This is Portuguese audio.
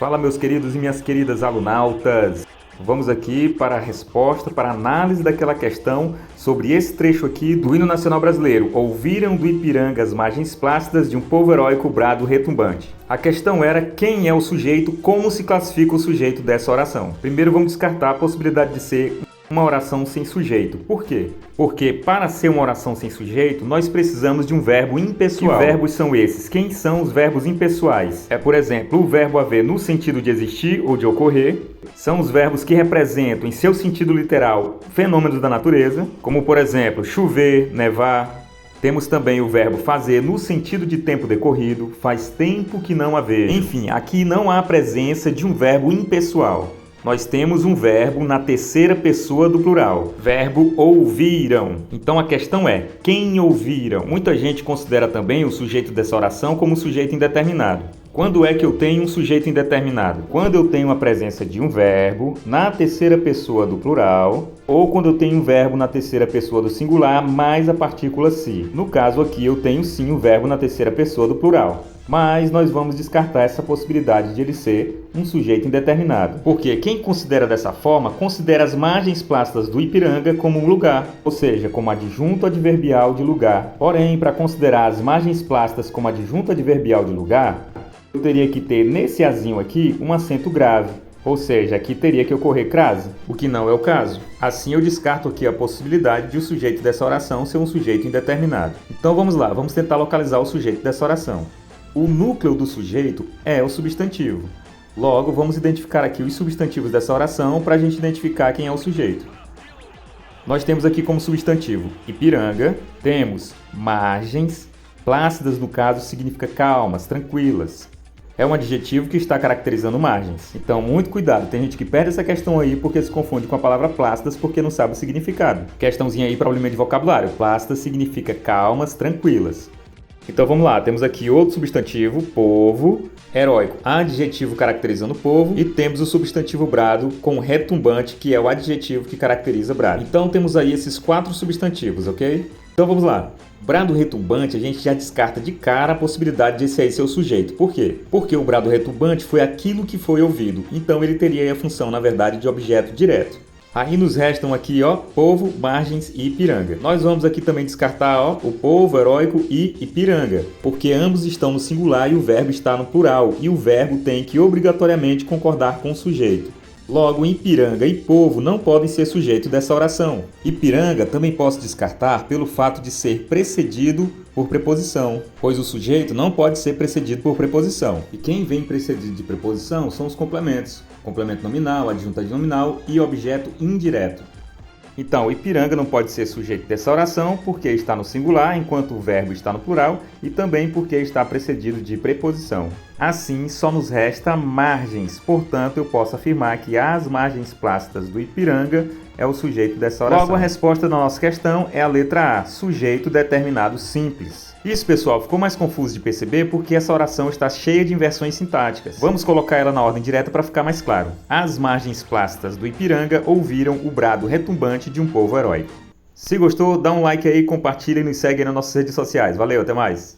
Fala, meus queridos e minhas queridas alunautas. Vamos aqui para a resposta, para a análise daquela questão sobre esse trecho aqui do Hino Nacional Brasileiro. Ouviram do Ipiranga as margens plácidas de um povo heróico brado retumbante. A questão era quem é o sujeito, como se classifica o sujeito dessa oração. Primeiro vamos descartar a possibilidade de ser uma oração sem sujeito. Por quê? Porque para ser uma oração sem sujeito, nós precisamos de um verbo impessoal. Que verbos são esses? Quem são os verbos impessoais? Por exemplo, o verbo haver no sentido de existir ou de ocorrer. São os verbos que representam, em seu sentido literal, fenômenos da natureza, como, por exemplo, chover, nevar. Temos também o verbo fazer no sentido de tempo decorrido, faz tempo que não a vejo. Enfim, aqui não há presença de um verbo impessoal. Nós temos um verbo na terceira pessoa do plural, verbo ouviram. Então a questão é, quem ouviram? Muita gente considera também o sujeito dessa oração como sujeito indeterminado. Quando é que eu tenho um sujeito indeterminado? Quando eu tenho a presença de um verbo na terceira pessoa do plural, ou quando eu tenho um verbo na terceira pessoa do singular mais a partícula se. No caso aqui eu tenho sim o verbo na terceira pessoa do plural. Mas nós vamos descartar essa possibilidade de ele ser um sujeito indeterminado. Porque quem considera dessa forma, considera as margens plácidas do Ipiranga como um lugar, ou seja, como adjunto adverbial de lugar. Porém, para considerar as margens plácidas como adjunto adverbial de lugar, eu teria que ter nesse azinho aqui um acento grave. Ou seja, aqui teria que ocorrer crase, o que não é o caso. Assim eu descarto aqui a possibilidade de o sujeito dessa oração ser um sujeito indeterminado. Então vamos lá, vamos tentar localizar o sujeito dessa oração. O núcleo do sujeito é o substantivo. Logo, vamos identificar aqui os substantivos dessa oração para a gente identificar quem é o sujeito. Nós temos aqui como substantivo Ipiranga, temos margens, plácidas no caso significa calmas, tranquilas. É um adjetivo que está caracterizando margens. Então, muito cuidado, tem gente que perde essa questão aí porque se confunde com a palavra plácidas porque não sabe o significado. Questãozinha aí, problema de vocabulário. Plácidas significa calmas, tranquilas. Então vamos lá, temos aqui outro substantivo, povo, heróico, adjetivo caracterizando povo, e temos o substantivo brado com retumbante, que é o adjetivo que caracteriza brado. Então temos aí esses 4 substantivos, ok? Então vamos lá. Brado retumbante, a gente já descarta de cara a possibilidade de esse aí ser o sujeito. Por quê? Porque o brado retumbante foi aquilo que foi ouvido, então ele teria aí a função, na verdade, de objeto direto. Aí nos restam aqui, ó, povo, margens e Ipiranga. Nós vamos aqui também descartar, ó, o povo, heróico e Ipiranga, porque ambos estão no singular e o verbo está no plural, e o verbo tem que obrigatoriamente concordar com o sujeito. Logo, Ipiranga e povo não podem ser sujeito dessa oração. Ipiranga também posso descartar pelo fato de ser precedido por preposição, pois o sujeito não pode ser precedido por preposição. E quem vem precedido de preposição são os complementos. Complemento nominal, adjunto adnominal e objeto indireto. Então, Ipiranga não pode ser sujeito dessa oração porque está no singular, enquanto o verbo está no plural, e também porque está precedido de preposição. Assim, só nos resta margens, portanto, eu posso afirmar que as margens plácidas do Ipiranga é o sujeito dessa oração. Logo, a resposta da nossa questão é a letra A, sujeito determinado simples. Isso, pessoal, ficou mais confuso de perceber porque essa oração está cheia de inversões sintáticas. Vamos colocar ela na ordem direta para ficar mais claro. As margens plácidas do Ipiranga ouviram o brado retumbante de um povo heróico. Se gostou, dá um like aí, compartilha e nos segue nas nossas redes sociais. Valeu, até mais!